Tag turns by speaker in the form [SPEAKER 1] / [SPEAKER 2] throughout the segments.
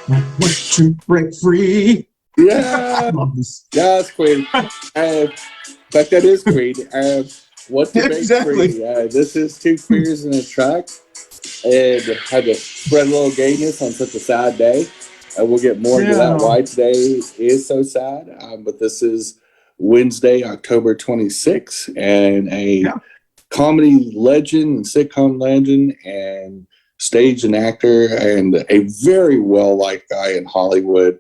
[SPEAKER 1] Want to break free. I
[SPEAKER 2] Yeah,
[SPEAKER 1] love this.
[SPEAKER 2] that's Queen. But that is Queen. What to make
[SPEAKER 1] Exactly.
[SPEAKER 2] free? This is two queers in a truck, and had to spread a little gayness on such a sad day. We'll get more into
[SPEAKER 1] Yeah,
[SPEAKER 2] that.
[SPEAKER 1] no.
[SPEAKER 2] Why today is so sad, but this is Wednesday, October 26th, and a
[SPEAKER 1] Yeah.
[SPEAKER 2] comedy legend and sitcom legend and stage and actor and a very well liked guy in Hollywood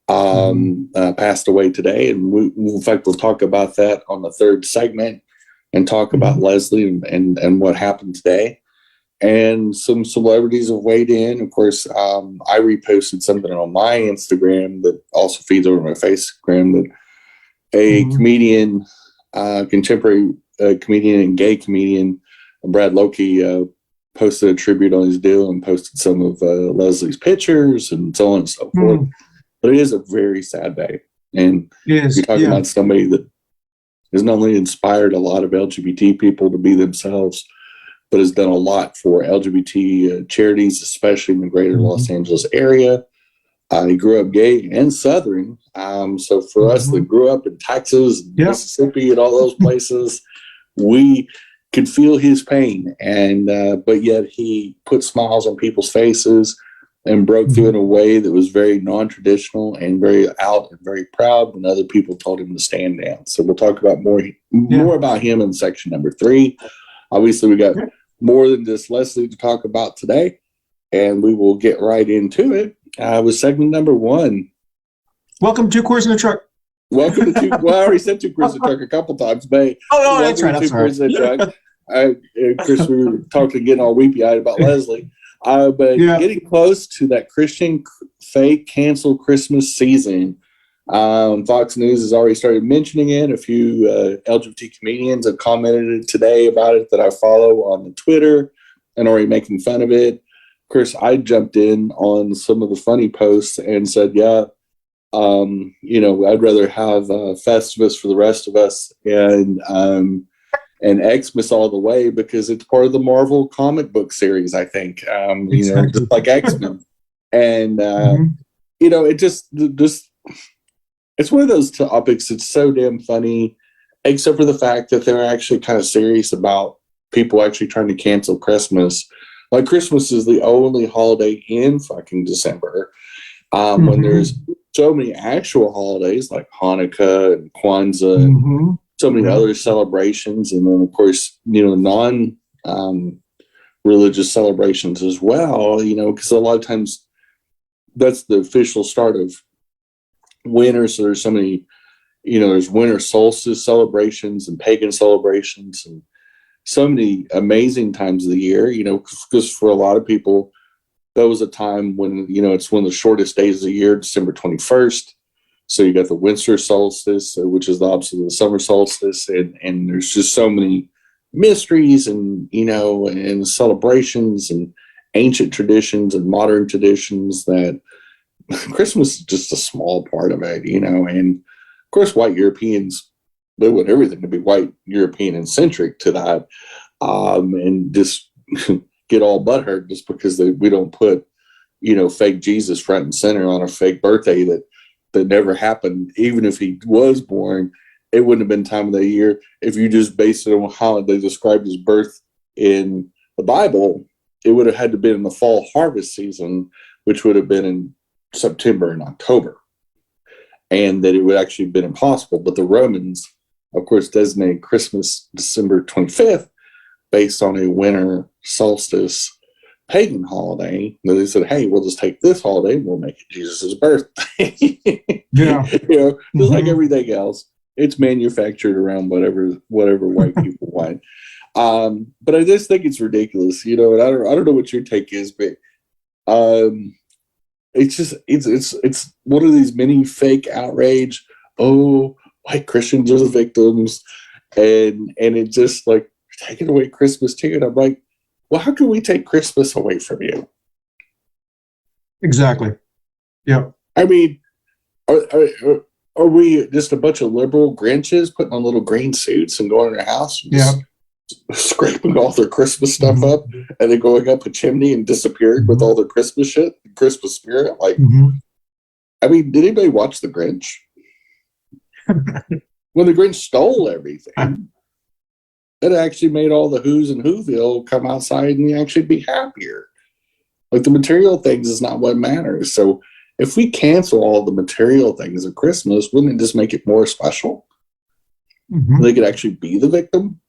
[SPEAKER 2] passed away today. And in fact, we'll talk about that on the third segment and talk about Leslie and what happened today. And some celebrities have weighed in. Of course, I reposted something on my Instagram that also feeds over my Instagram that a comedian, contemporary comedian and gay comedian, Brad Loki, posted a tribute on his deal and posted some of Leslie's pictures and so on and so forth. But it is a very sad day. And
[SPEAKER 1] Yes.
[SPEAKER 2] you're talking about somebody that has not only inspired a lot of LGBT people to be themselves, but has done a lot for LGBT charities, especially in the greater Los Angeles area. He grew up gay and Southern. So for us that grew up in Texas, Mississippi, and all those places, we could feel his pain. And but yet he put smiles on people's faces and broke through in a way that was very non-traditional and very out and very proud when other people told him to stand down. So we'll talk about more about him in section number 3. Obviously, we got more than just Leslie to talk about today, and we will get right into it with segment number 1.
[SPEAKER 1] Welcome to Queers in a Truck.
[SPEAKER 2] Welcome to well, I already said Two Queers in a Truck a couple times, but
[SPEAKER 1] that's right.
[SPEAKER 2] Two Queers in a Truck. Chris, we were talking, getting all weepy-eyed about Leslie. But getting close to that Christian fake cancel Christmas season. Fox News has already started mentioning it. A few LGBT comedians have commented today about it that I follow on the Twitter and already making fun of it. Of course, I jumped in on some of the funny posts and said, I'd rather have Festivus for the rest of us and Xmas all the way because it's part of the Marvel comic book series, I think, just like X-Men. And, it just it's one of those topics that's so damn funny, except for the fact that they're actually kind of serious about people actually trying to cancel Christmas. Like Christmas is the only holiday in fucking December when there's so many actual holidays like Hanukkah and Kwanzaa and so many other celebrations. And then, of course, non religious celebrations as well, because a lot of times that's the official start of winter. So there's so many, there's winter solstice celebrations and pagan celebrations and so many amazing times of the year, because for a lot of people, that was a time when, it's one of the shortest days of the year, December 21st. So you got the winter solstice, which is the opposite of the summer solstice. And there's just so many mysteries and, and celebrations and ancient traditions and modern traditions that Christmas is just a small part of it, and of course, white Europeans, they want everything to be white European and centric to that, and just get all butthurt just because we don't put, fake Jesus front and center on a fake birthday that never happened. Even if he was born, it wouldn't have been time of the year. If you just based it on how they described his birth in the Bible, it would have had to be in the fall harvest season, which would have been in September and October, and that it would actually have been impossible. But the Romans, of course, designated Christmas December 25th based on a winter solstice pagan holiday. And they said, hey, we'll just take this holiday and we'll make it Jesus' birthday. Just like everything else, it's manufactured around whatever white people want. But I just think it's ridiculous, and I don't know what your take is, but it's just it's one of these mini fake outrage. Oh, white Christians are the victims, and it just like taking away Christmas too. And I'm like, well, how can we take Christmas away from you?
[SPEAKER 1] Exactly. Yeah.
[SPEAKER 2] I mean, are we just a bunch of liberal Grinches putting on little green suits and going to their house? And scraping all their Christmas stuff up and then going up a chimney and disappearing with all their Christmas shit, Christmas spirit. Like, I mean, did anybody watch The Grinch? When the Grinch stole everything, it actually made all the Who's in Whoville come outside and actually be happier. Like, the material things is not what matters. So if we cancel all the material things of Christmas, wouldn't it just make it more special? They could actually be the victim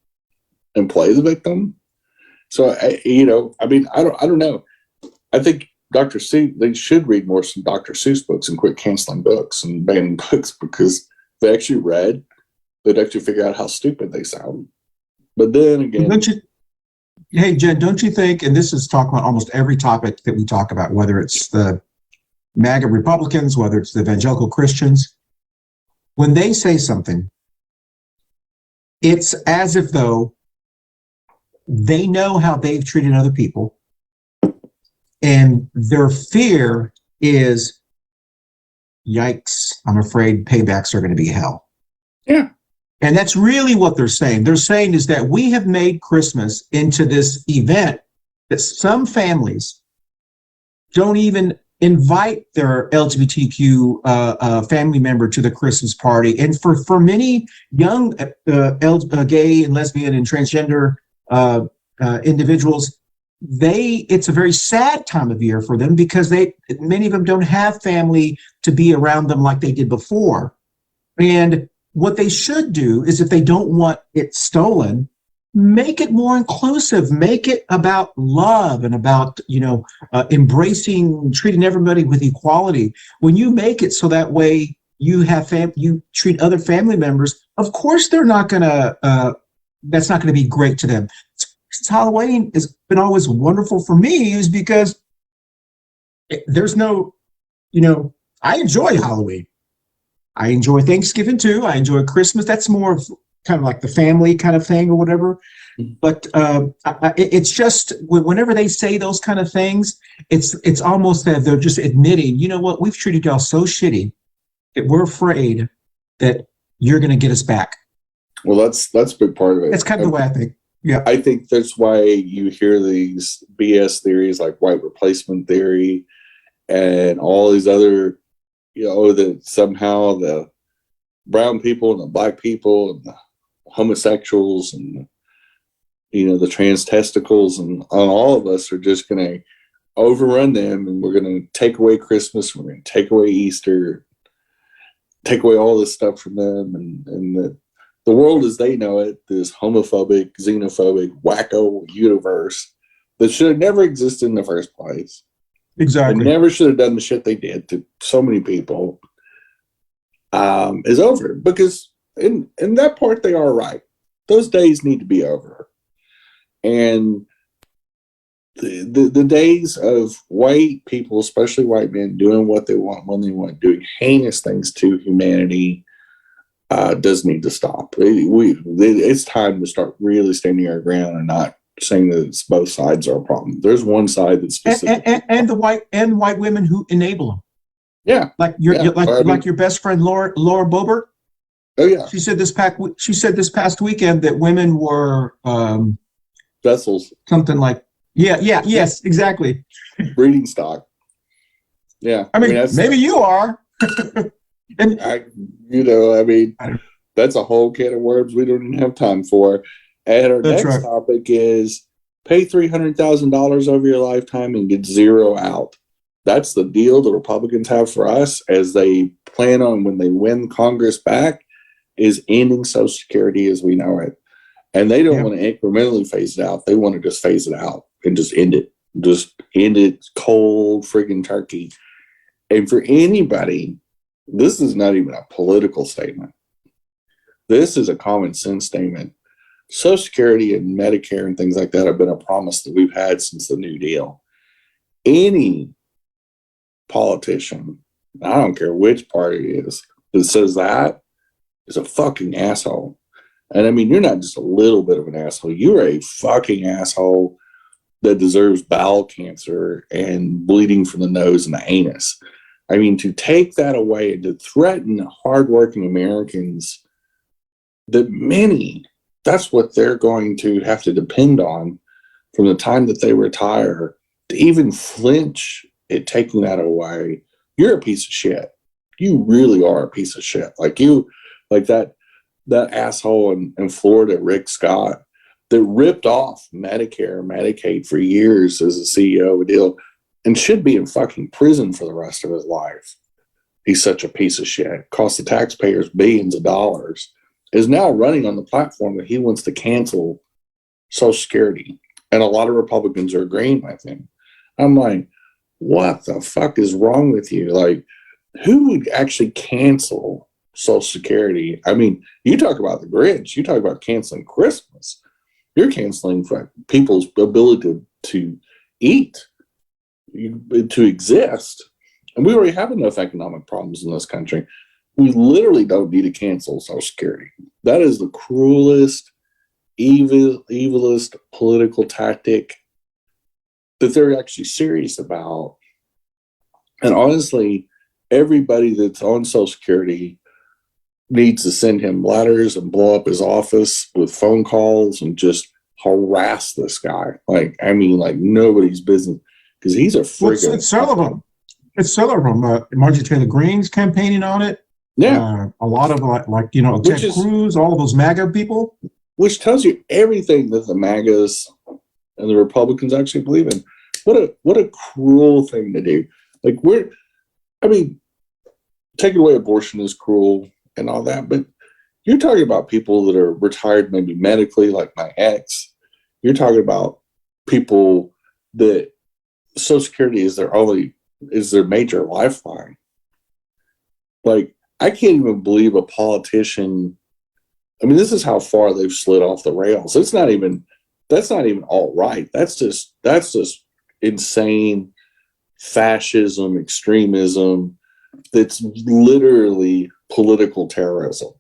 [SPEAKER 2] and play the victim. So, I don't know. I think Dr. Seuss, they should read more some Dr. Seuss books and quit canceling books and banning books, because they actually read, they'd actually figure out how stupid they sound. But then again,
[SPEAKER 1] hey, Jen, don't you think, and this is talking about almost every topic that we talk about, whether it's the MAGA Republicans, whether it's the evangelical Christians, when they say something, it's as if though they know how they've treated other people, and their fear is, yikes, I'm afraid paybacks are going to be hell.
[SPEAKER 2] Yeah.
[SPEAKER 1] And that's really what they're saying. They're saying is that we have made Christmas into this event that some families don't even invite their LGBTQ family member to the Christmas party. And for many young gay and lesbian and transgender individuals, it's a very sad time of year for them, because many of them don't have family to be around them like they did before. And what they should do is, if they don't want it stolen, make it more inclusive, make it about love and about, embracing, treating everybody with equality. When you make it so that way you treat other family members, of course that's not going to be great to them. Halloween has been always wonderful for me, is because there's no, I enjoy Halloween. I enjoy Thanksgiving too. I enjoy Christmas. That's more of kind of like the family kind of thing or whatever. But it's just, whenever they say those kind of things, it's almost that they're just admitting, you know what, we've treated y'all so shitty that we're afraid that you're going to get us back.
[SPEAKER 2] Well, that's a big part of it.
[SPEAKER 1] That's kind of the way I think. Yeah,
[SPEAKER 2] I think that's why you hear these BS theories like white replacement theory and all these other, that somehow the brown people and the black people and the homosexuals and the trans testicles and all of us are just going to overrun them, and we're going to take away Christmas, we're going to take away Easter, take away all this stuff from them, and the world as they know it, this homophobic, xenophobic, wacko universe that should have never existed in the first place.
[SPEAKER 1] Exactly.
[SPEAKER 2] They never should have done the shit they did to so many people, is over. Because in that part, they are right. Those days need to be over. And the days of white people, especially white men, doing what they want when they want, doing heinous things to humanity, does need to stop. It's time to start really standing our ground and not saying that it's both sides are a problem. There's one side that's specific,
[SPEAKER 1] and the white women who enable them.
[SPEAKER 2] Yeah,
[SPEAKER 1] like your best friend Laura Boebert.
[SPEAKER 2] Oh yeah,
[SPEAKER 1] she said this past weekend that women were
[SPEAKER 2] vessels.
[SPEAKER 1] Something like yes, exactly.
[SPEAKER 2] Breeding stock. Yeah,
[SPEAKER 1] I mean maybe you are. And
[SPEAKER 2] that's a whole can of worms we don't even have time for. And our next topic is pay $300,000 over your lifetime and get zero out. That's the deal the Republicans have for us, as they plan on, when they win Congress back, is ending Social Security as we know it. And they don't want to incrementally phase it out. They want to just phase it out and just end it. Just end it cold friggin' turkey. And for anybody, this is not even a political statement. This is a common sense statement. Social Security and Medicare and things like that have been a promise that we've had since the New Deal. Any politician, I don't care which party it is, that says that is a fucking asshole. And I mean, you're not just a little bit of an asshole. You're a fucking asshole that deserves bowel cancer and bleeding from the nose and the anus. I mean, to take that away and to threaten hardworking Americans that many that's what they're going to have to depend on from the time that they retire to even flinch at taking that away. You're a piece of shit. You really are a piece of shit. Like that asshole in Florida, Rick Scott, that ripped off Medicare, Medicaid for years as a CEO of a deal and should be in fucking prison for the rest of his life. He's such a piece of shit. Cost the taxpayers billions of dollars. Is now running on the platform that he wants to cancel Social Security. And a lot of Republicans are agreeing with him. I'm like, what the fuck is wrong with you? Like, who would actually cancel Social Security? I mean, you talk about the Grinch, you talk about canceling Christmas. You're canceling for people's ability to eat, to exist. And we already have enough economic problems in this country. We literally don't need to cancel Social Security. That is the cruelest, evilest political tactic that they're actually serious about. And honestly, everybody that's on Social Security needs to send him letters and blow up his office with phone calls and just harass this guy. Like, I mean, like nobody's business, because he's a freaking.
[SPEAKER 1] It's several of them. It's several of them. Marjorie Taylor Greene's campaigning on it.
[SPEAKER 2] Yeah.
[SPEAKER 1] A lot of Ted Cruz, all of those MAGA people.
[SPEAKER 2] Which tells you everything that the MAGAs and the Republicans actually believe in. What a cruel thing to do. Like, taking away abortion is cruel and all that, but you're talking about people that are retired maybe medically, like my ex. You're talking about people that Social Security is their major lifeline. Like, I can't even believe a politician. I mean, this is how far they've slid off the rails. That's not even all right. That's just insane fascism, extremism. That's literally political terrorism.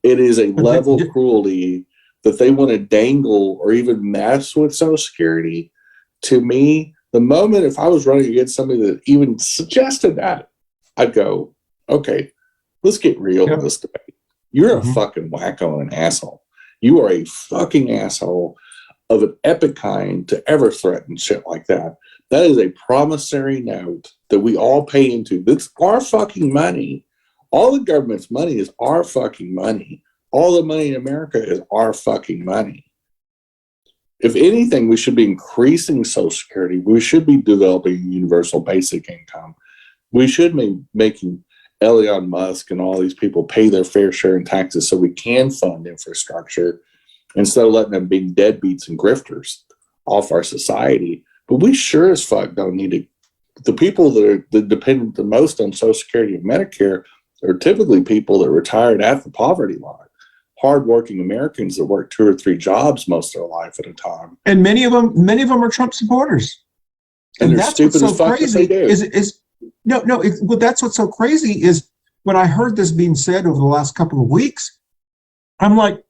[SPEAKER 2] It is a level of cruelty that they want to dangle or even mess with Social Security. To me, the moment if I was running against somebody that even suggested that, I'd go, okay, let's get real in this debate. You're a fucking wacko and an asshole. You are a fucking asshole of an epic kind to ever threaten shit like that. That is a promissory note that we all pay into. That's our fucking money. All the government's money is our fucking money. All the money in America is our fucking money. If anything, we should be increasing Social Security. We should be developing universal basic income. We should be making Elon Musk and all these people pay their fair share in taxes so we can fund infrastructure instead of letting them be deadbeats and grifters off our society. But we sure as fuck don't need to. The people that depend the most on Social Security and Medicare are typically people that retired at the poverty line. Hardworking Americans that work 2 or 3 jobs most of their life at a time.
[SPEAKER 1] And many of them are Trump supporters.
[SPEAKER 2] And they're stupid as fuck if they do.
[SPEAKER 1] That's what's so crazy is when I heard this being said over the last couple of weeks, I'm like,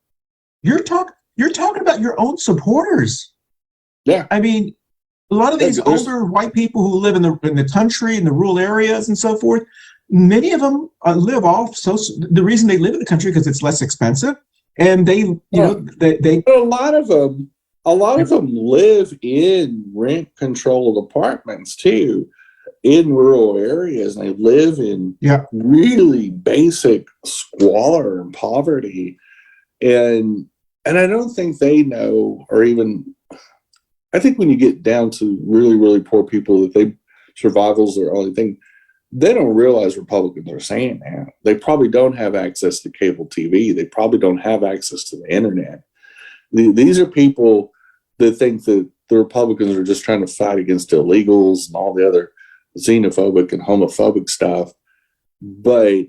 [SPEAKER 1] you're talking about your own supporters.
[SPEAKER 2] Yeah.
[SPEAKER 1] I mean, a lot of these older white people who live in the country, in the rural areas and so forth, many of them live off the reason they live in the country because it's less expensive, and they
[SPEAKER 2] a lot of them live in rent controlled apartments too, in rural areas, and they live in really basic squalor and poverty, and I don't think they know, or even I think when you get down to really, really poor people, that survival's their only thing. They don't realize Republicans are saying that. They probably don't have access to cable TV. They probably don't have access to the internet. These are people that think that the Republicans are just trying to fight against illegals and all the other xenophobic and homophobic stuff. But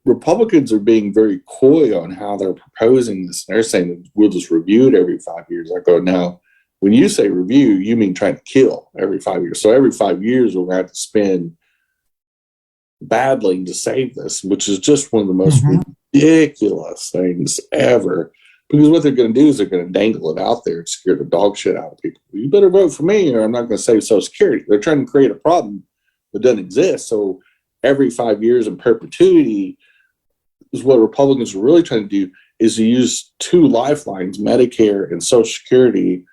[SPEAKER 2] Republicans are being coy on how they're proposing this. They're saying we'll just review it every 5 years. I go, now, when you say review, you mean trying to kill every 5 years. So every 5 years, we're going to have to spend battling to save this, which is just one of the most ridiculous things ever. Because what they're going to do is they're going to dangle it out there and scare the dog shit out of people. You better vote for me or I'm not going to save Social Security. They're trying to create a problem that doesn't exist. So every 5 years in perpetuity is what Republicans are really trying to do, is to use two lifelines, Medicare and Social Security,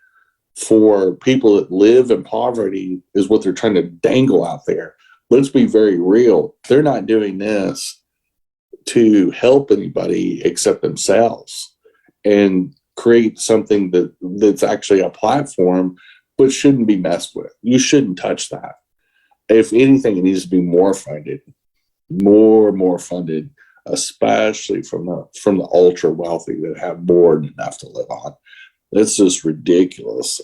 [SPEAKER 2] for people that live in poverty is what they're trying to dangle out there. Let's be very real. They're not doing this to help anybody except themselves, and create something that's actually a platform, but shouldn't be messed with. You shouldn't touch that. If anything, it needs to be more funded, more funded, especially from the ultra wealthy that have more than enough to live on. It's just ridiculous.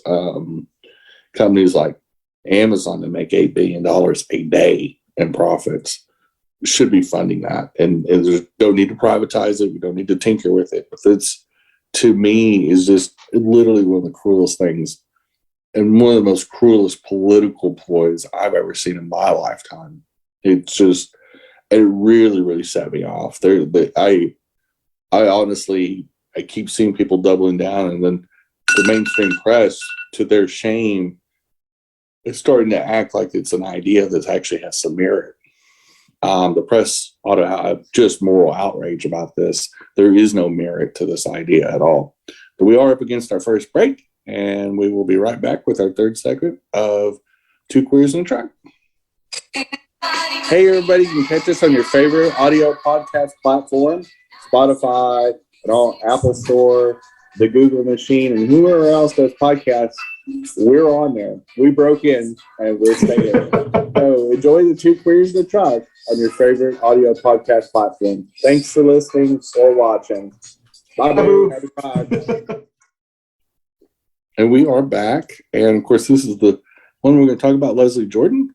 [SPEAKER 2] Companies like Amazon that make $8 billion a day in profits should be funding that. And don't need to privatize it. We don't need to tinker with it. But it's, to me, is just literally one of the cruelest things and one of the most cruelest political ploys I've ever seen in my lifetime. It really, really set me off. I honestly, I keep seeing people doubling down, and then the mainstream press, to their shame, is starting to act like it's an idea that actually has some merit. The press ought to have just moral outrage about this. There is no merit to this idea at all. But we are up against our first break, and we will be right back with our third segment of Two Queers in a Truck. Hey, everybody, you can catch us on your favorite audio podcast platform, Spotify, and all Apple Store, the Google machine, and whoever else does podcasts. We're on there. We broke in, and we're staying. So enjoy the Two Queers in a Truck on your favorite audio podcast platform. Thanks for listening or watching. Bye-bye. Happy Pride. And we are back. And, of course, this is the one we're going to talk about, Leslie Jordan.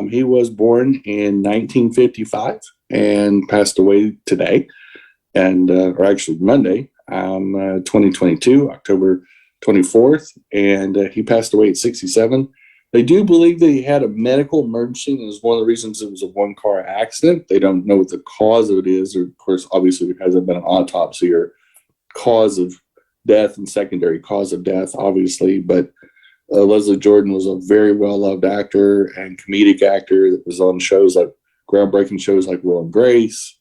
[SPEAKER 2] He was born in 1955 and passed away today, or actually Monday, 2022, October 24th. And he passed away at 67. They do believe that he had a medical emergency, and it was one of the reasons it was a one-car accident. They don't know what the cause of it is. Or, of course, obviously there hasn't been an autopsy or cause of death and secondary cause of death, obviously. But Leslie Jordan was a very well-loved actor and comedic actor that was on shows like groundbreaking shows like Will and Grace,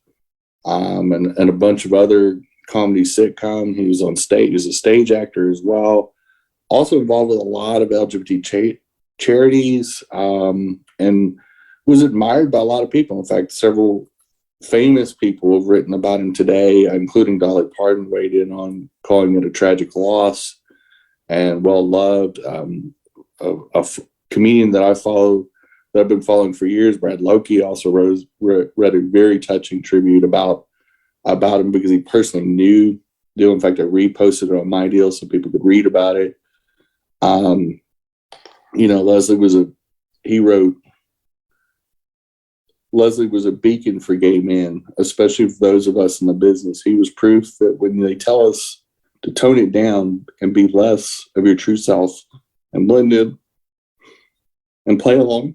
[SPEAKER 2] and a bunch of other comedy sitcom. He was on stage. He was a stage actor as well. Also involved with a lot of LGBT charities, and was admired by a lot of people. In fact, several famous people have written about him today, including Dolly Parton weighed in on calling it a tragic loss, and well-loved. A comedian that I follow, that I've been following for years, Brad Loki, also read a very touching tribute about him because he personally knew Deal. In fact, I reposted it on my deal so people could read about it. Leslie was a beacon for gay men, especially for those of us in the business. He was proof that when they tell us to tone it down and be less of your true self and blend in and play along,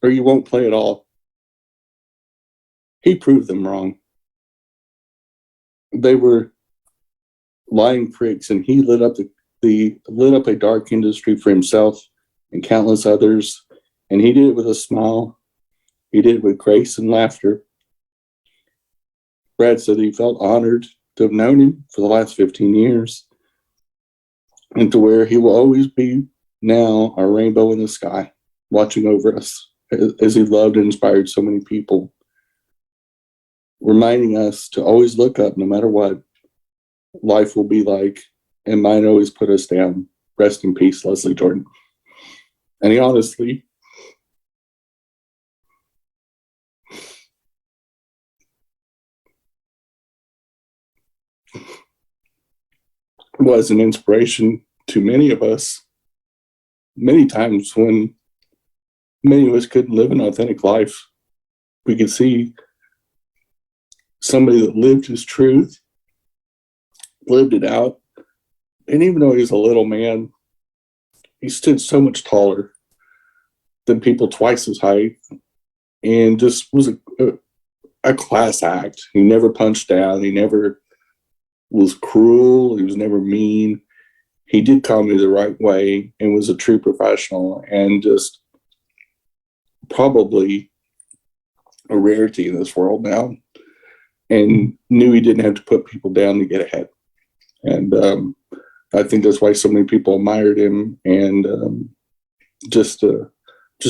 [SPEAKER 2] or you won't play at all, he proved them wrong. They were lying pricks, and he lit up a dark industry for himself and countless others. And he did it with a smile. He did it with grace and laughter. Brad said he felt honored to have known him for the last 15 years, and to where he will always be now, our rainbow in the sky, watching over us as he loved and inspired so many people, reminding us to always look up no matter what life will be like, and might always put us down. Rest in peace, Leslie Jordan. And he honestly was an inspiration to many of us, many times when many of us couldn't live an authentic life. We could see somebody that lived his truth, lived it out, and even though he was a little man, he stood so much taller than people twice his height, and just was a class act. He never punched down. He never was cruel. He was never mean. He did comedy the right way and was a true professional, and just probably a rarity in this world now. and knew he didn't have to put people down to get ahead. And I think that's why so many people admired him, and just a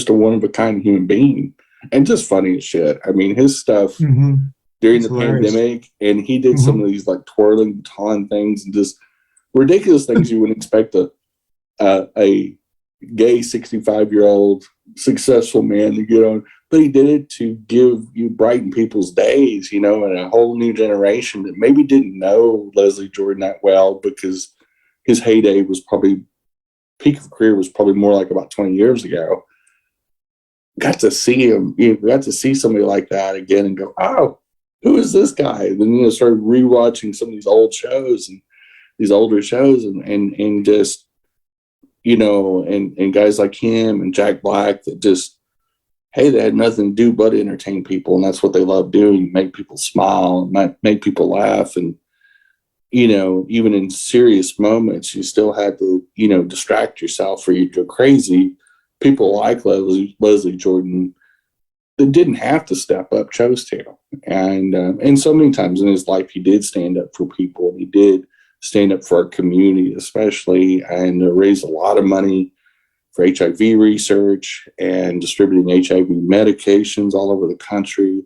[SPEAKER 2] one of a kind human being, and just funny as shit. I mean, his stuff during the pandemic, and he did some of these like twirling baton things and just ridiculous things you wouldn't expect a gay 65-year-old successful man to get on, but he did it to brighten people's days, and a whole new generation that maybe didn't know Leslie Jordan that well, because his heyday was probably, peak of career was probably more like about 20 years ago. Got to see him, got to see somebody like that again and go, oh, who is this guy? And then started rewatching some of these old shows and these older shows, and just, and guys like him and Jack Black that just, hey, they had nothing to do but entertain people, and that's what they love doing, make people smile, make people laugh. And, even in serious moments, you still had to, distract yourself or you'd go crazy. People like Leslie Jordan that didn't have to step up chose to. And so many times in his life, he did stand up for people, and he did stand up for our community, especially, and raised a lot of money for HIV research and distributing HIV medications all over the country,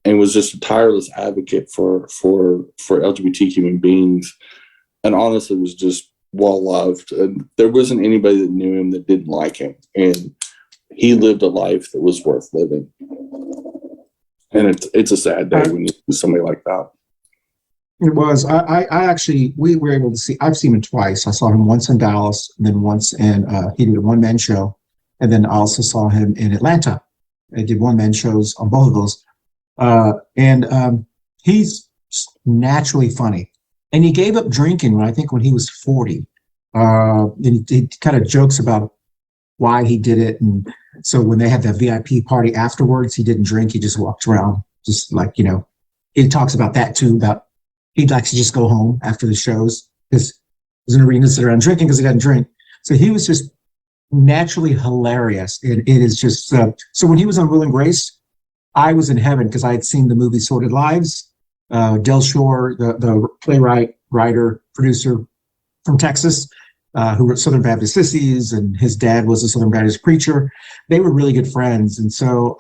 [SPEAKER 2] and was just a tireless advocate for LGBT human beings, and honestly was just well loved. And there wasn't anybody that knew him that didn't like him, and he lived a life that was worth living. And it's a sad day when you see somebody like that.
[SPEAKER 1] It was. I actually, we were able to see, I've seen him twice. I saw him once in Dallas, and then once in, he did a one-man show. And then I also saw him in Atlanta. I did one-man shows on both of those. And he's naturally funny. And he gave up drinking, I think, when he was 40. And he kind of jokes about why he did it. And so when they had that VIP party afterwards, he didn't drink. He just walked around, just like, he talks about that too, about he'd like to just go home after the shows because there's no reason to sit around drinking because he doesn't drink. So he was just naturally hilarious. It is just, so when he was on Will and Grace, I was in heaven because I had seen the movie Sordid Lives. Del Shore, the playwright, writer, producer from Texas, who wrote Southern Baptist Sissies, and his dad was a Southern Baptist preacher. They were really good friends. And so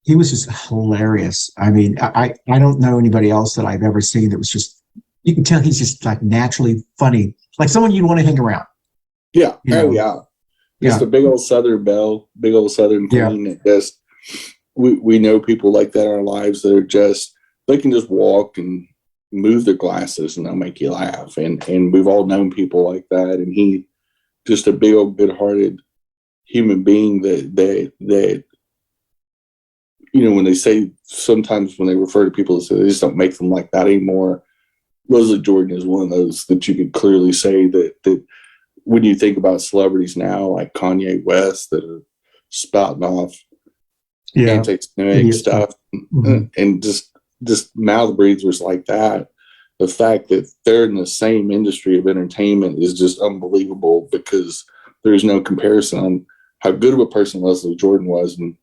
[SPEAKER 1] he was just hilarious. I mean, I don't know anybody else that I've ever seen that was just, you can tell he's just like naturally funny, like someone you'd want to hang around.
[SPEAKER 2] Yeah. Yeah. Just a big old Southern belle, big old Southern queen. Yeah. Just, we know people like that in our lives that are just, they can just walk and move their glasses and they'll make you laugh. And we've all known people like that. And he just a big old good-hearted human being that when they say, sometimes when they refer to people, they just don't make them like that anymore. Leslie Jordan is one of those that you could clearly say that when you think about celebrities now, like Kanye West, that are spouting off anti-Semitic stuff, and just mouth breathers like that. The fact that they're in the same industry of entertainment is just unbelievable, because there's no comparison on how good of a person Leslie Jordan was and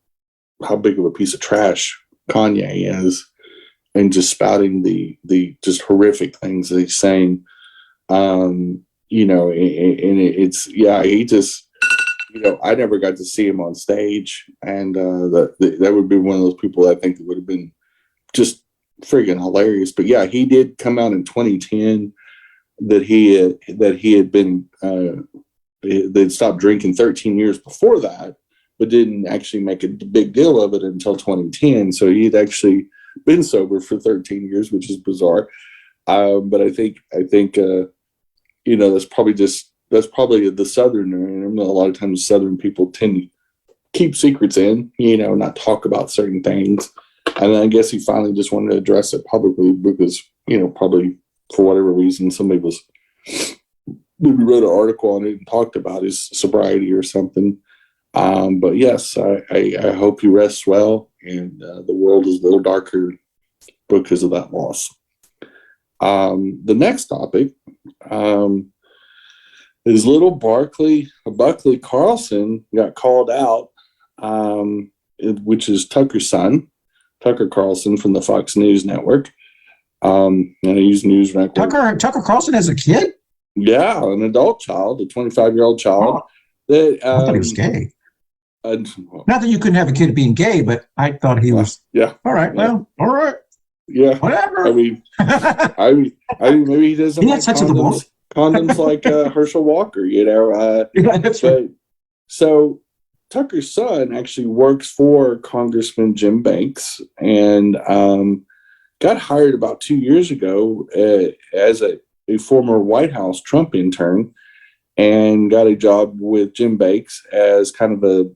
[SPEAKER 2] how big of a piece of trash Kanye is, and just spouting the just horrific things that he's saying. And it's, he just, I never got to see him on stage, and that would be one of those people I think that would have been just friggin' hilarious. But yeah, he did come out in 2010 that he had been they'd stopped drinking 13 years before that, but didn't actually make a big deal of it until 2010. So he'd actually been sober for 13 years, which is bizarre. But I think that's probably the Southerner. And a lot of times Southern people tend to keep secrets in, not talk about certain things. And I guess he finally just wanted to address it publicly because, probably for whatever reason, somebody maybe wrote an article on it and talked about his sobriety or something. But yes, I hope he rests well, and the world is a little darker because of that loss. The next topic is little Buckley Carlson got called out, which is Tucker's son. Tucker Carlson from the Fox News Network. And I use News Network.
[SPEAKER 1] Tucker Carlson has a kid?
[SPEAKER 2] Yeah, an adult child, a 25-year-old child.
[SPEAKER 1] Oh,
[SPEAKER 2] That
[SPEAKER 1] I thought he was gay. Not that you couldn't have a kid being gay, but I thought he was.
[SPEAKER 2] Yeah.
[SPEAKER 1] All right. Yeah. Well, all right.
[SPEAKER 2] Yeah.
[SPEAKER 1] Whatever.
[SPEAKER 2] I mean, maybe he doesn't like condoms like Herschel Walker,
[SPEAKER 1] Yeah, that's right.
[SPEAKER 2] So Tucker's son actually works for Congressman Jim Banks and got hired about 2 years ago as a former White House Trump intern, and got a job with Jim Banks as kind of a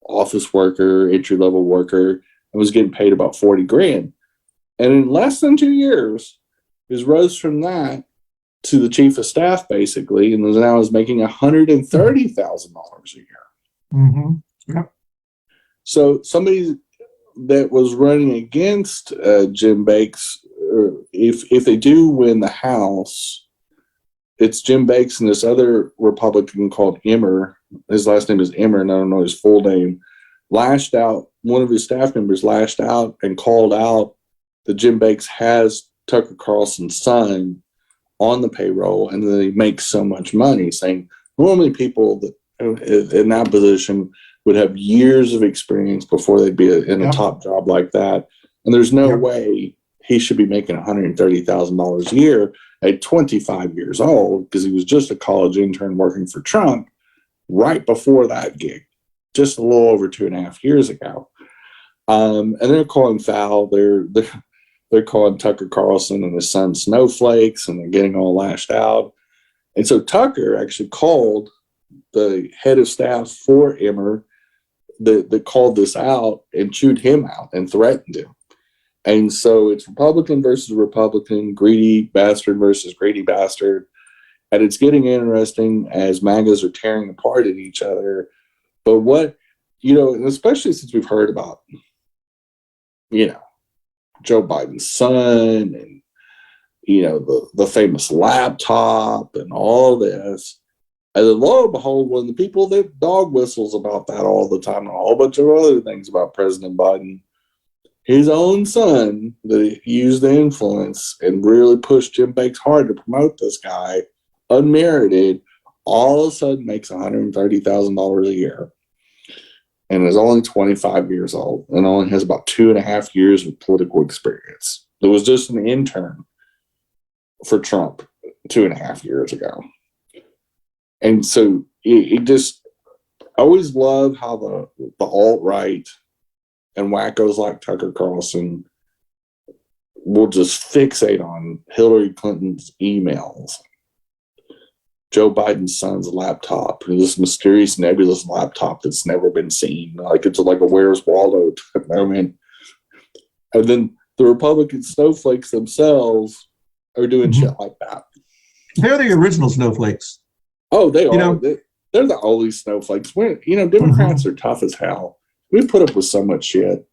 [SPEAKER 2] office worker, entry-level worker, and was getting paid about $40,000. And in less than 2 years, he rose from that to the chief of staff, basically, and now is making $130,000 a year.
[SPEAKER 1] Mm-hmm. Yep.
[SPEAKER 2] So somebody that was running against Jim Banks, if they do win the House, it's Jim Banks and this other Republican called Emmer. His last name is Emmer, and I don't know his full name. Lashed out. One of his staff members lashed out and called out that Jim Banks has Tucker Carlson's son on the payroll, and that he makes so much money, saying normally people that in that position would have years of experience before they'd be in a top job like that. And there's no way he should be making $130,000 a year at 25 years old, because he was just a college intern working for Trump right before that gig, just a little over 2.5 years ago. And they're calling foul. They're calling Tucker Carlson and his son snowflakes, and they're getting all lashed out. And so Tucker actually called the head of staff for Emmer that called this out and chewed him out and threatened him. And so it's Republican versus Republican, greedy bastard versus greedy bastard. And it's getting interesting as MAGAs are tearing apart at each other. But what, especially since we've heard about, Joe Biden's son and, the famous laptop and all this. And then lo and behold, one of the people that dog whistles about that all the time, and a whole bunch of other things about President Biden, his own son that used the influence and really pushed Jim Banks hard to promote this guy, unmerited, all of a sudden makes $130,000 a year and is only 25 years old and only has about 2.5 years of political experience. It was just an intern for Trump 2.5 years ago. And so it just, I always love how the alt-right and wackos like Tucker Carlson will just fixate on Hillary Clinton's emails, Joe Biden's son's laptop, this mysterious nebulous laptop that's never been seen. Like it's like a Where's Waldo type moment. And then the Republican snowflakes themselves are doing shit like that.
[SPEAKER 1] They're the original snowflakes.
[SPEAKER 2] Oh, they are. They're the only snowflakes. Democrats are tough as hell. We put up with so much shit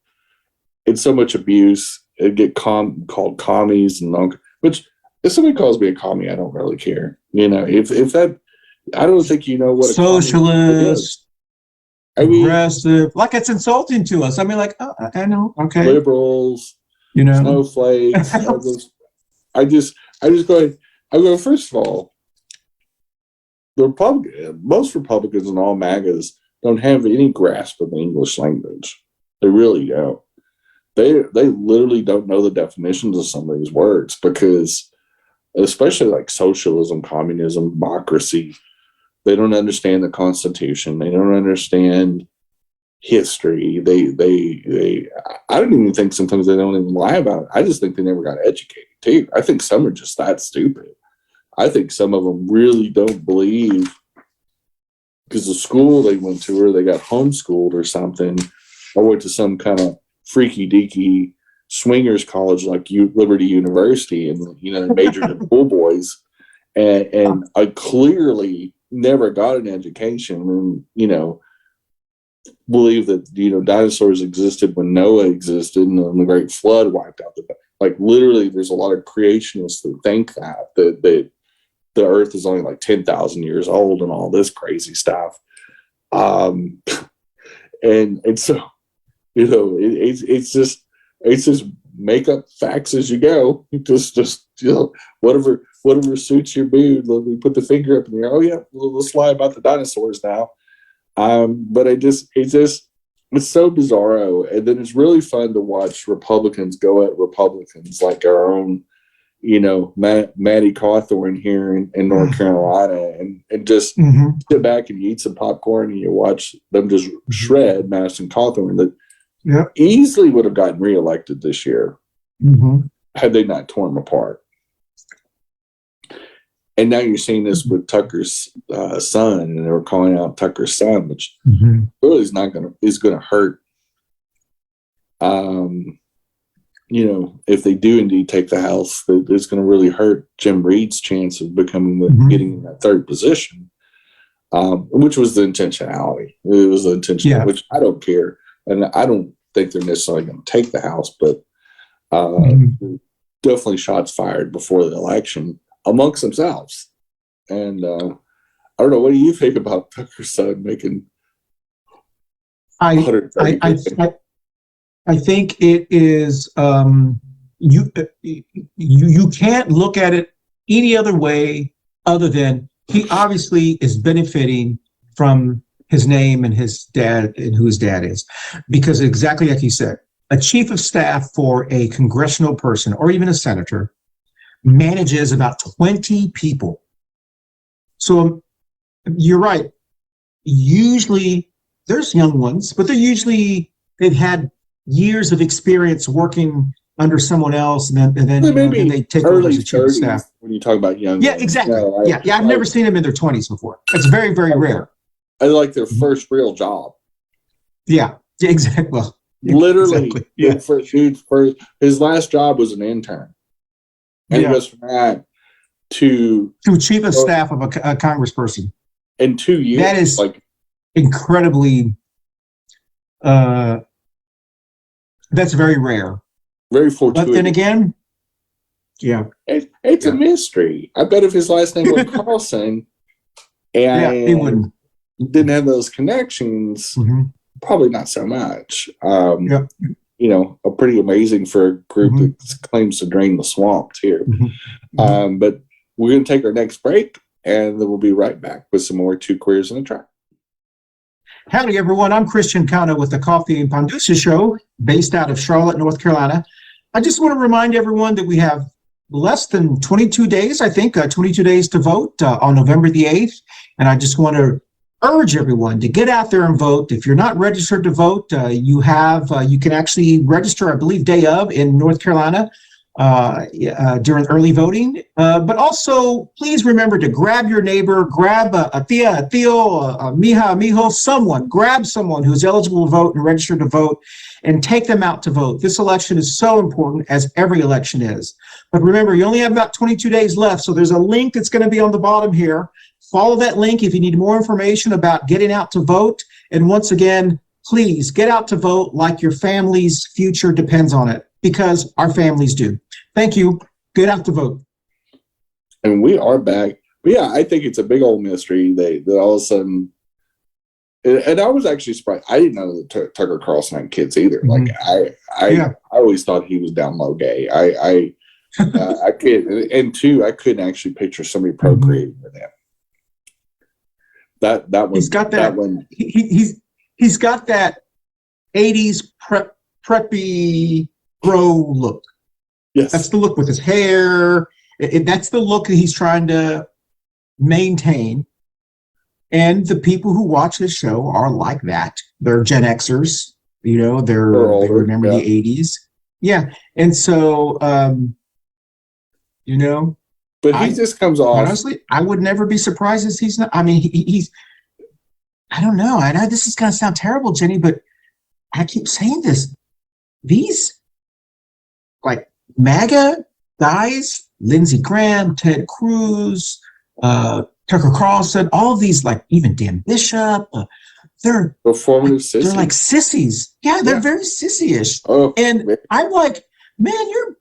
[SPEAKER 2] and so much abuse. It get called commies and which if somebody calls me a commie, I don't really care. If that, I don't think you know what a
[SPEAKER 1] socialist, aggressive, like it's insulting to us. I mean, like I know, okay,
[SPEAKER 2] liberals, snowflakes. I just go. First of all, most Republicans and all MAGAs don't have any grasp of the English language. They really don't. They literally don't know the definitions of some of these words, because especially like socialism, communism, democracy, they don't understand the Constitution. They don't understand history. I don't even think sometimes they don't even lie about it. I just think they never got educated too. I think some are just that stupid. I think some of them really don't believe because the school they went to, or they got homeschooled or something, or went to some kind of freaky deaky swingers college like Liberty University, and they majored in pool boys, and I clearly never got an education, and believe that dinosaurs existed when Noah existed, and then the Great Flood wiped out literally. There's a lot of creationists that think that the Earth is only like 10,000 years old and all this crazy stuff, and so it's just it's just make up facts as you go. Just whatever suits your mood. We put the finger up in the air. Oh yeah, let's lie about the dinosaurs now. But it's so bizarro, and then it's really fun to watch Republicans go at Republicans, like our own, Maddie Cawthorn here in North Carolina, and just sit back and eat some popcorn, and you watch them just shred Madison Cawthorn that easily would have gotten reelected this year had they not torn them apart. And now you're seeing this with Tucker's son, and they were calling out Tucker's son, which really is going to hurt. If they do indeed take the House, it's going to really hurt Jim Reed's chance of getting in that third position, which was the intentionality. It was the intention, which I don't care, and I don't think they're necessarily going to take the House, but definitely shots fired before the election amongst themselves. And I don't know, what do you think about Tucker's son making
[SPEAKER 1] I think it is you can't look at it any other way other than he obviously is benefiting from his name and his dad and who his dad is, because exactly like you said, a chief of staff for a congressional person or even a senator manages about 20 people. So you're right. Usually there's young ones, but they've had years of experience working under someone else, and then they take over as a chief of staff.
[SPEAKER 2] When you talk about young,
[SPEAKER 1] exactly. I've never seen them in their 20s before. It's very, very rare.
[SPEAKER 2] I like their first real job.
[SPEAKER 1] Yeah, exactly. Well,
[SPEAKER 2] literally, his last job was an intern, and he goes from that to
[SPEAKER 1] chief of staff of a congressperson
[SPEAKER 2] in 2 years.
[SPEAKER 1] That is incredibly. That's very rare.
[SPEAKER 2] Very fortuitous.
[SPEAKER 1] But then again,
[SPEAKER 2] it's a mystery. I bet if his last name was Carlson, and
[SPEAKER 1] he wouldn't.
[SPEAKER 2] Didn't have those connections, probably not so much. A pretty amazing for a group that claims to drain the swamp here. But we're going to take our next break, and then we'll be right back with some more Two Queers in a Truck.
[SPEAKER 1] Howdy, everyone. I'm Christian Cano with the Coffee and Pondusa Show, based out of Charlotte, North Carolina. I just want to remind everyone that we have less than 22 days, 22 days to vote on November the 8th. And I just want to urge everyone to get out there and vote. If you're not registered to vote, you can actually register, I believe, day of in North Carolina during early voting. But also, please remember to grab your neighbor, grab a tia, a tío, a mija, a mijo, grab someone who's eligible to vote and registered to vote, and take them out to vote. This election is so important, as every election is. But remember, you only have about 22 days left, so there's a link that's going to be on the bottom here. Follow that link if you need more information about getting out to vote. And once again, please get out to vote like your family's future depends on it, because our families do. Thank you. Get out to vote.
[SPEAKER 2] And we are back. But yeah, I think it's a big old mystery that all of a sudden, and I was actually surprised. I didn't know that Tucker Carlson had kids either. Like I always thought he was down low gay. I couldn't, and two, I couldn't actually picture somebody procreating with him. That one. He's got that one.
[SPEAKER 1] He's got that 80s preppy bro look.
[SPEAKER 2] Yes,
[SPEAKER 1] that's the look with his hair. That's the look that he's trying to maintain. And the people who watch this show are like that. They're Gen Xers. They remember the 80s. Yeah, and so
[SPEAKER 2] But he just comes off.
[SPEAKER 1] Honestly, I would never be surprised if he's not. I mean, he's. I don't know. I know this is going to sound terrible, Jenny, but I keep saying this. These, MAGA guys, Lindsey Graham, Ted Cruz, Tucker Carlson, all of these, even Dan Bishop, they're
[SPEAKER 2] performative sissies.
[SPEAKER 1] They're like sissies. Yeah, they're very sissy-ish.
[SPEAKER 2] Oh,
[SPEAKER 1] and man. I'm like, man, you're.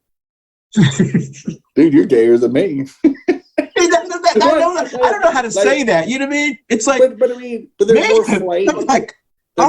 [SPEAKER 2] Dude, you're gayer than me.
[SPEAKER 1] I don't know how to say that. You know what I mean? It's like,
[SPEAKER 2] but there's more flame.
[SPEAKER 1] I'm like,
[SPEAKER 2] I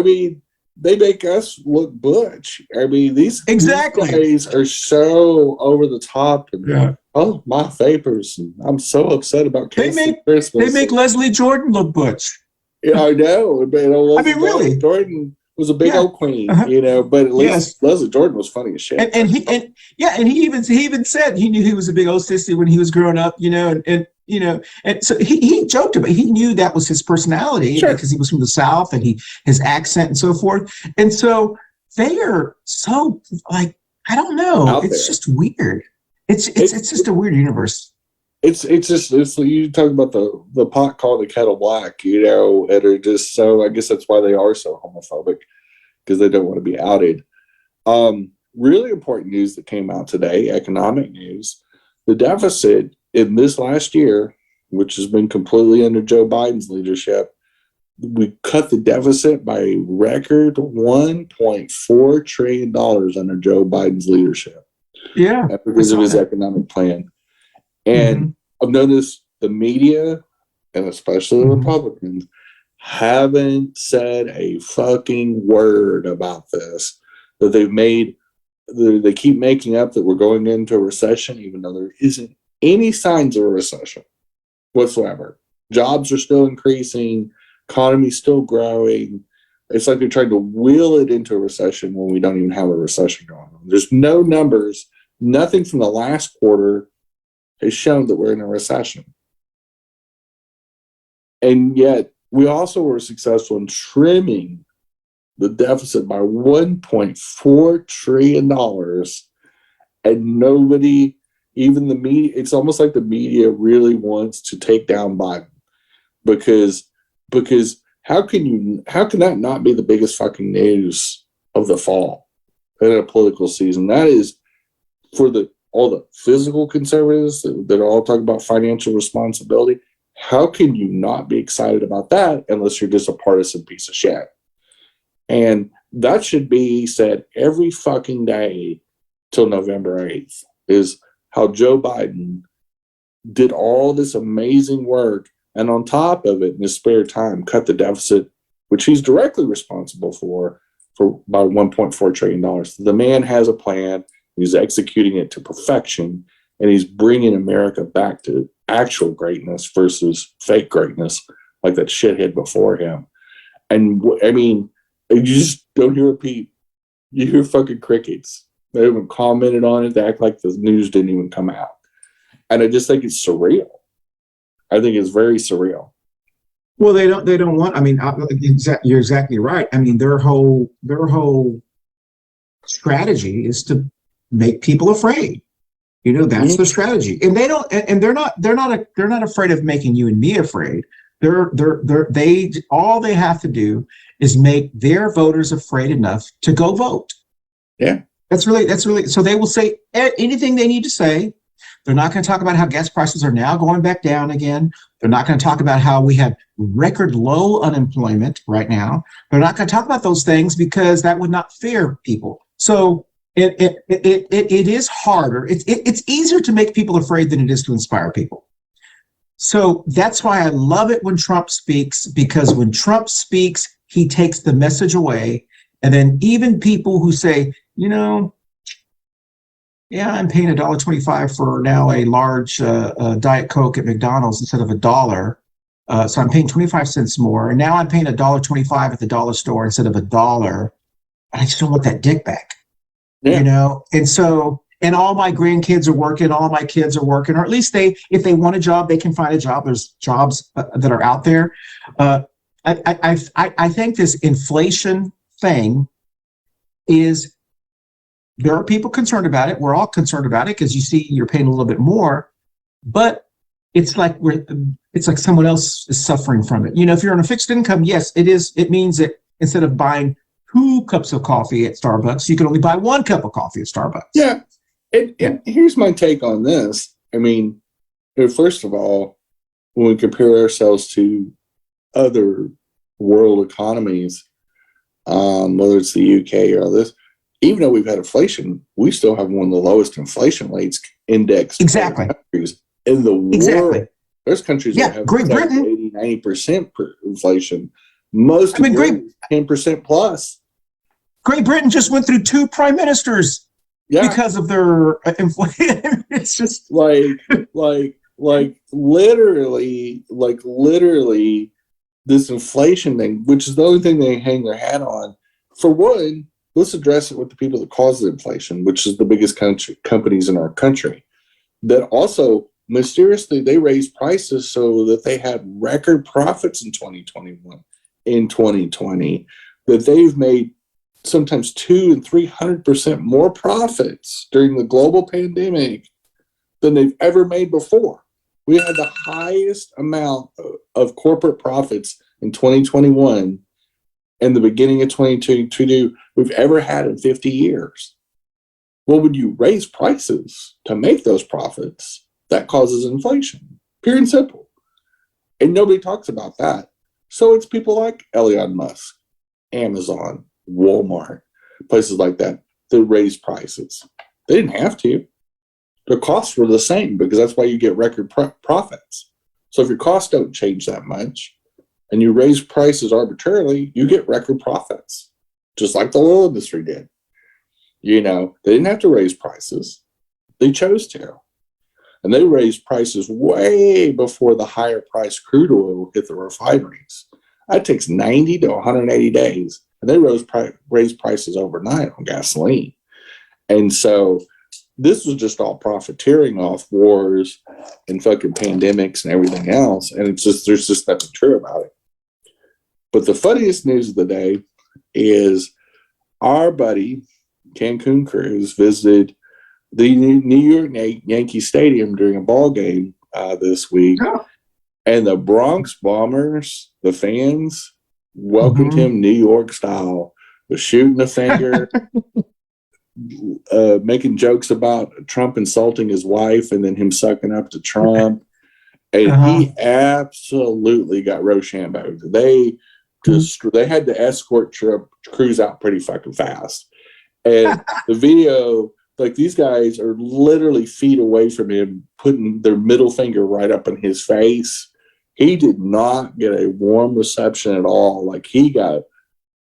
[SPEAKER 2] mean, they make us look butch. I mean, these guys are so over the top and oh, my vapors. And I'm so upset about Christmas.
[SPEAKER 1] They make Leslie Jordan look butch.
[SPEAKER 2] Yeah, I know. But,
[SPEAKER 1] really,
[SPEAKER 2] Jordan was a big old queen, but at least Leslie Jordan was funny as shit.
[SPEAKER 1] And he even said he knew he was a big old sissy when he was growing up, and so he joked about it. He knew that was his personality because he was from the South and his accent and so forth. And so they are so like, I don't know. It's just weird. It's just a weird universe.
[SPEAKER 2] It's you talk about the pot calling the kettle black, and are just so, I guess that's why they are so homophobic, because they don't want to be outed. Really important news that came out today, economic news. The deficit in this last year, which has been completely under Joe Biden's leadership, we cut the deficit by a record $1.4 trillion under Joe Biden's leadership.
[SPEAKER 1] Yeah.
[SPEAKER 2] Because of his economic plan. And I've noticed the media, and especially the Republicans, haven't said a fucking word about this. That they keep making up that we're going into a recession, even though there isn't any signs of a recession whatsoever. Jobs are still increasing, economy's still growing. It's like they're trying to wheel it into a recession when we don't even have a recession going on. There's no numbers, nothing from the last quarter has shown that we're in a recession. And yet, we also were successful in trimming the deficit by $1.4 trillion. And nobody, even the media, it's almost like the media really wants to take down Biden. Because how can that not be the biggest fucking news of the fall in a political season? That is for all the physical conservatives that are all talking about financial responsibility. How can you not be excited about that unless you're just a partisan piece of shit? And that should be said every fucking day till November 8th, is how Joe Biden did all this amazing work, and on top of it, in his spare time, cut the deficit, which he's directly responsible for by $1.4 trillion. The man has a plan. He's executing it to perfection, and he's bringing America back to actual greatness versus fake greatness like that shithead before him. And I mean, you just don't hear a peep. You hear fucking crickets. They haven't commented on it. They act like the news didn't even come out. And I just think it's surreal. I think it's very surreal.
[SPEAKER 1] Well, they don't want, I mean, you're exactly right. I mean, their whole strategy is to make people afraid. That's the strategy. And they don't, and they're not afraid of making you and me afraid. All they have to do is make their voters afraid enough to go vote.
[SPEAKER 2] Yeah.
[SPEAKER 1] That's really, so they will say anything they need to say. They're not going to talk about how gas prices are now going back down again. They're not going to talk about how we have record low unemployment right now. They're not going to talk about those things because that would not fear people. So it is harder. It's easier to make people afraid than it is to inspire people. So that's why I love it when Trump speaks, because when Trump speaks, he takes the message away. And then even people who say, I'm paying $1.25 for now a large Diet Coke at McDonald's instead of $1. So I'm paying 25 cents more. And now I'm paying $1.25 at the dollar store instead of $1. I just don't want that dick back. Yeah. And so, and all my grandkids are working, all my kids are working, or at least if they want a job, they can find a job. There's jobs that are out there. I think this inflation thing is, there are people concerned about it. We're all concerned about it because you see you're paying a little bit more, but it's like someone else is suffering from it. If you're on a fixed income, yes, it is. It means that instead of buying 2 cups of coffee at Starbucks, you can only buy 1 cup of coffee at Starbucks.
[SPEAKER 2] Yeah. And here's my take on this. I mean, first of all, when we compare ourselves to other world economies, whether it's the UK or others, even though we've had inflation, we still have one of the lowest inflation rates indexed countries in the world. There's countries that have
[SPEAKER 1] Great Britain,
[SPEAKER 2] 80, 90% inflation. Most of Great 10% plus.
[SPEAKER 1] Great Britain just went through 2 prime ministers because of their inflation. It's just
[SPEAKER 2] like literally, this inflation thing, which is the only thing they hang their hat on. For one, let's address it with the people that cause the inflation, which is the biggest companies in our country. That also, mysteriously, they raised prices so that they had record profits in 2021, in 2020, that they've made sometimes 200 and 300% more profits during the global pandemic than they've ever made before. We had the highest amount of corporate profits in 2021 and the beginning of 2022 we've ever had in 50 years. Well, when you raise prices to make those profits, that causes inflation, pure and simple. And nobody talks about that. So it's people like Elon Musk, Amazon, Walmart, places like that raise prices. They didn't have to. Their costs were the same because that's why you get record profits. So if your costs don't change that much and you raise prices arbitrarily, you get record profits, just like the oil industry did. They didn't have to raise prices. They chose to. And they raised prices way before the higher price crude oil hit the refineries. That takes 90 to 180 days. And they raised prices overnight on gasoline. And so this was just all profiteering off wars and fucking pandemics and everything else. And there's just nothing true about it. But the funniest news of the day is our buddy, Cancun Cruz, visited the New York Yankee Stadium during a ball game this week.
[SPEAKER 1] Oh.
[SPEAKER 2] And the Bronx Bombers, the fans, welcomed him New York style, with shooting the finger, making jokes about Trump insulting his wife and then him sucking up to Trump. And he absolutely got Rochambeaued. They had to escort Cruz out pretty fucking fast. And the video, like, these guys are literally feet away from him, putting their middle finger right up in his face. He did not get a warm reception at all. Like, he got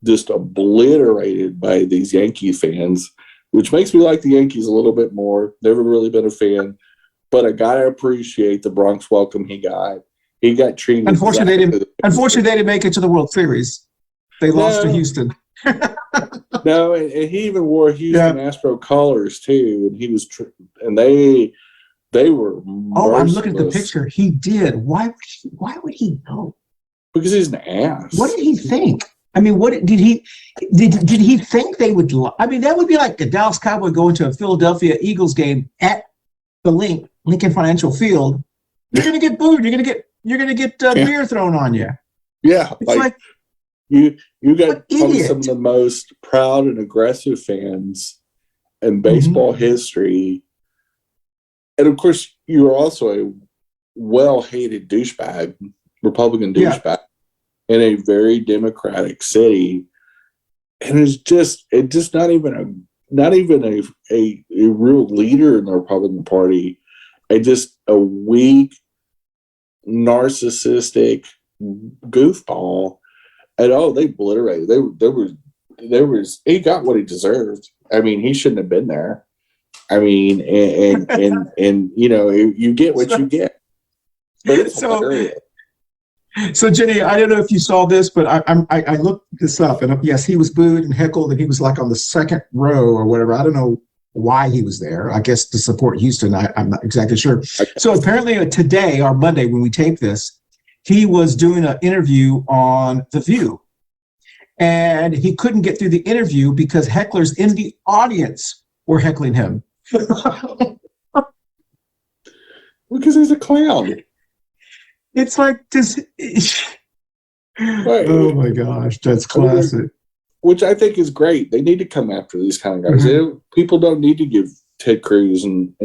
[SPEAKER 2] just obliterated by these Yankee fans, which makes me like the Yankees a little bit more. Never really been a fan, but I gotta appreciate the Bronx welcome he got. He got treated.
[SPEAKER 1] Unfortunately, they didn't make it to the World Series. They lost to Houston.
[SPEAKER 2] No, and he even wore Houston Astro colors too, and he was, and they were.
[SPEAKER 1] Oh, I'm looking at the picture. He did. Why would he know?
[SPEAKER 2] Because he's an ass.
[SPEAKER 1] What did he think? I mean, what did he think they would? I mean, that would be like a Dallas Cowboy going to a Philadelphia Eagles game at the Lincoln Financial Field. You're gonna get booed. You're gonna get beer thrown on you.
[SPEAKER 2] Yeah,
[SPEAKER 1] it's like
[SPEAKER 2] you got probably some of the most proud and aggressive fans in baseball history. And of course, you're also a well-hated douchebag, Republican douchebag, in a very democratic city. And it's just not even a real leader in the Republican Party. And just a weak, narcissistic goofball. And they obliterated. He got what he deserved. I mean, he shouldn't have been there. I mean, and you get what you get. But it's hilarious.
[SPEAKER 1] So Jenny, I don't know if you saw this, but I looked this up, and yes, he was booed and heckled, and he was like on the second row or whatever. I don't know why he was there. I guess to support Houston. I'm not exactly sure. So apparently today, or Monday, when we tape this, he was doing an interview on The View, and he couldn't get through the interview because hecklers in the audience were heckling him.
[SPEAKER 2] Because he's a clown.
[SPEAKER 1] It's like this. Oh my gosh, that's classic.
[SPEAKER 2] Which I think is great. They need to come after these kind of guys. People don't need to give Ted Cruz and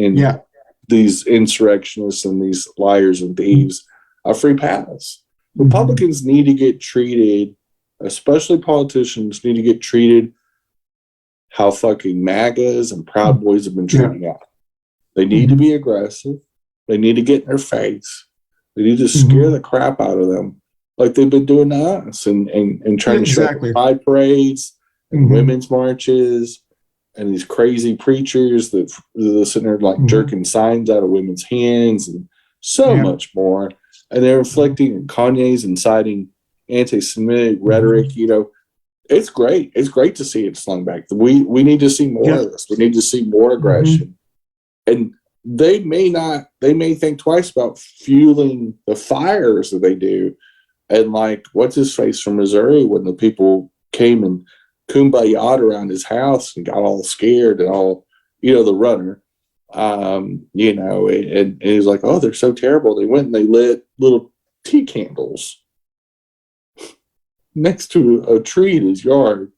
[SPEAKER 2] these insurrectionists and these liars and thieves a free pass. Republicans need to get treated, especially politicians, need to get treated how fucking MAGAs and Proud Boys have been treating out. They need to be aggressive. They need to get in their face. They need to scare the crap out of them, like they've been doing to us, and trying to show pride parades and women's marches and these crazy preachers that are sitting there like jerking signs out of women's hands and so much more. And they're reflecting, and Kanye's inciting anti-Semitic rhetoric. You know, it's great. It's great to see it slung back. We need to see more of this. We need to see more aggression. And they may think twice about fueling the fires that they do. And like, what's his face from Missouri, when the people came and kumbaya'd around his house and got all scared and all, you know, the runner, you know, and he's like, oh, they're so terrible. They went and they lit little tea candles next to a tree in his yard.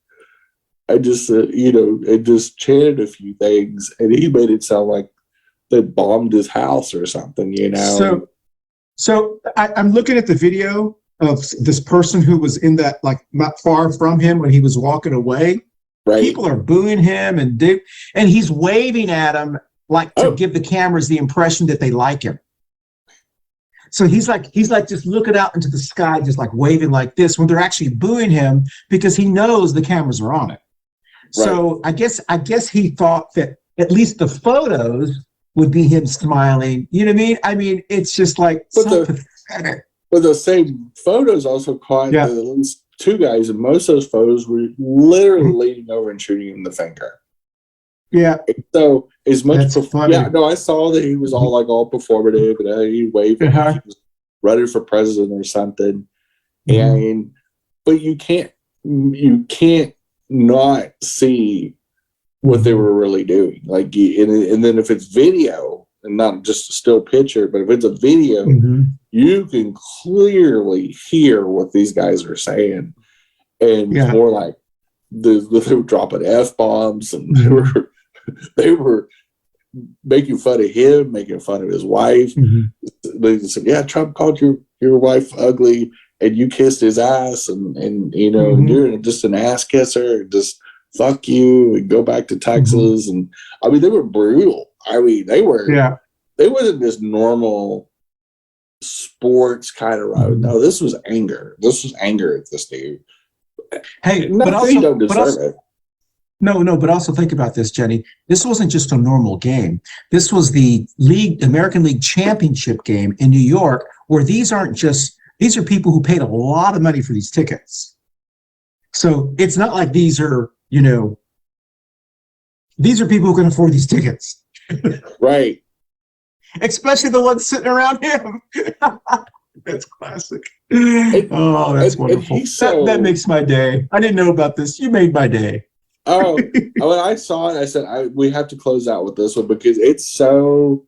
[SPEAKER 2] I just, you know, it just chanted a few things, and he made it sound like they bombed his house or something, you know.
[SPEAKER 1] So I'm looking at the video of this person who was in that, like, not far from him when he was walking away. Right. People are booing him, and he's waving at him like to give the cameras the impression that they like him. So he's like just looking out into the sky, just like waving like this, when they're actually booing him because he knows the cameras are on it. Right. So I guess he thought that at least the photos would be him smiling. You know what I mean? I mean, it's just like so pathetic.
[SPEAKER 2] But the same photos also caught at least two guys, and most of those photos were literally leaning over and shooting him in the finger. Yeah. So as much I saw that he was all performative, and he waved like he was running for president or something. And but you can't not see what they were really doing. Like, and then if it's video and not just a still picture, but if it's a video, you can clearly hear what these guys are saying. And it's more like they were dropping F-bombs, and they were making fun of him, making fun of his wife. They said, yeah, Trump called your wife ugly, and you kissed his ass, and you know, you're just an ass kisser, just fuck you, and go back to Texas. And I mean, they were brutal. I mean, they wasn't this normal sports kind of road. No, this was anger. This was anger at this dude.
[SPEAKER 1] Hey, but also think about this, Jenny. This wasn't just a normal game. This was the American League Championship game in New York, where these are people who paid a lot of money for these tickets. So it's not like these are people who can afford these tickets. Right. Especially the ones sitting around him. That's classic. That's wonderful. That makes my day. I didn't know about this. You made my day.
[SPEAKER 2] When I saw it, I said, we have to close out with this one, because it's so,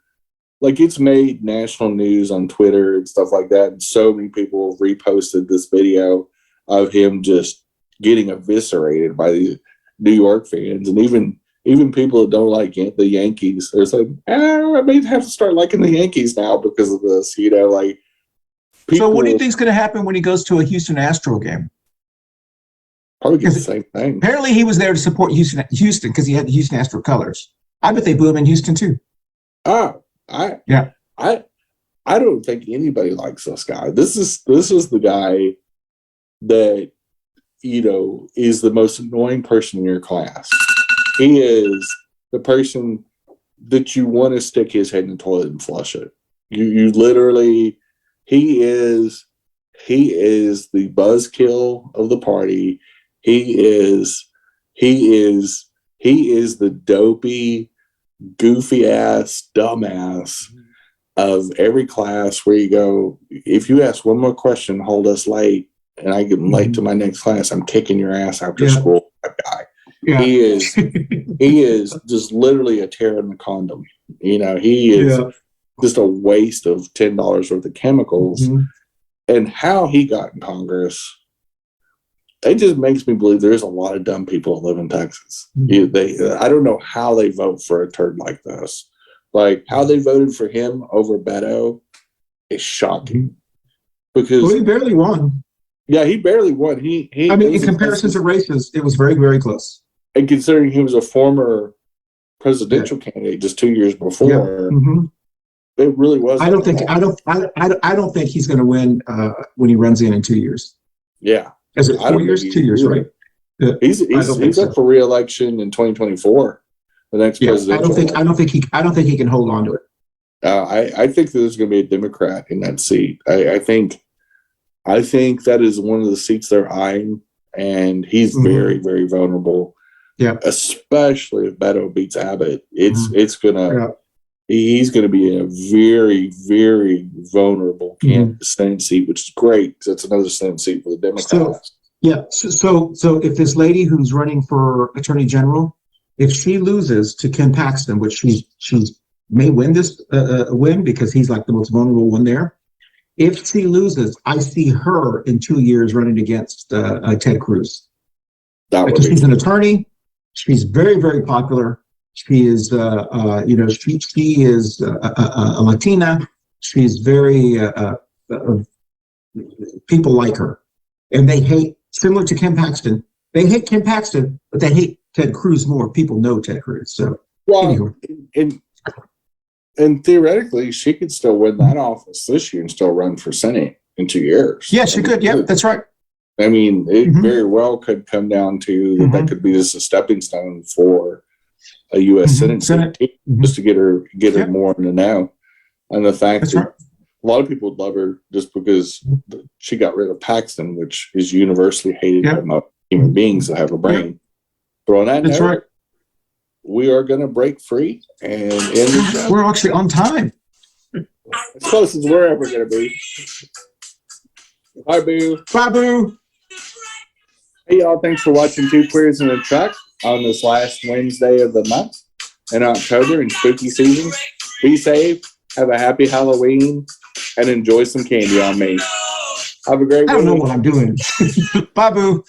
[SPEAKER 2] like, it's made national news on Twitter and stuff like that. And so many people have reposted this video of him just getting eviscerated by the New York fans. And even people that don't like the Yankees, they're like, I may have to start liking the Yankees now because of this, like.
[SPEAKER 1] So what do you think is going to happen when he goes to a Houston Astro game?
[SPEAKER 2] Probably get the same thing.
[SPEAKER 1] Apparently he was there to support Houston because he had the Houston Astro colors. I bet they boo him in Houston too.
[SPEAKER 2] I don't think anybody likes this guy. This is the guy that, is the most annoying person in your class. He is the person that you want to stick his head in the toilet and flush it. You literally, he is the buzzkill of the party. He is the dopey, goofy ass, dumbass of every class, where you go, if you ask one more question, hold us late, and I get late to my next class, I'm kicking your ass after school. That guy. Yeah. He is just literally a tear in the condom. He is just a waste of $10 worth of chemicals. And how he got in Congress, it just makes me believe there's a lot of dumb people that live in Texas. I don't know how they vote for a turd like this. Like, how they voted for him over Beto is shocking. Because
[SPEAKER 1] he barely won.
[SPEAKER 2] Yeah, he barely won.
[SPEAKER 1] In comparison to races, it was very, very close.
[SPEAKER 2] And considering he was a former presidential candidate just 2 years before, it really was.
[SPEAKER 1] I don't think he's going to win when he runs in 2 years.
[SPEAKER 2] Yeah.
[SPEAKER 1] Is it 4 years? 2 years, right?
[SPEAKER 2] He's up for re-election in 2024. The next presidential.
[SPEAKER 1] I don't think he can hold on to it.
[SPEAKER 2] I think that there's going to be a Democrat in that seat. I think that is one of the seats they're eyeing, and he's very, very vulnerable.
[SPEAKER 1] Yeah,
[SPEAKER 2] especially if Beto beats Abbott, he's gonna be in a very, very vulnerable Senate seat, which is great because that's another Senate seat for the Democrats.
[SPEAKER 1] So if this lady who's running for Attorney General, if she loses to Ken Paxton, which she may win this win because he's like the most vulnerable one there. If she loses, I see her in 2 years running against Ted Cruz because she's an attorney. She's very, very popular. She is, she is a Latina. She's very, people like her. And they hate, similar to Ken Paxton, they hate Ken Paxton, but they hate Ted Cruz more. People know Ted Cruz. So,
[SPEAKER 2] well, and theoretically, she could still win that office this year and still run for Senate in 2 years.
[SPEAKER 1] Yeah, she could. Yeah, that's right.
[SPEAKER 2] I mean, it very well could come down to that could be just a stepping stone for a U.S. Senate just to get her more in the know. And the fact that a lot of people would love her just because she got rid of Paxton, which is universally hated by most human beings that have a brain. But on that note, we are going to break free and end the show.
[SPEAKER 1] We're actually on time.
[SPEAKER 2] As close as we're ever going to be. Bye, Boo.
[SPEAKER 1] Bye, Boo.
[SPEAKER 2] Hey, y'all. Thanks for watching Two Queers in a Truck on this last Wednesday of the month in October in spooky season. Be safe. Have a happy Halloween and enjoy some candy on me. Have a great day.
[SPEAKER 1] I don't know what I'm doing. Bye, Boo.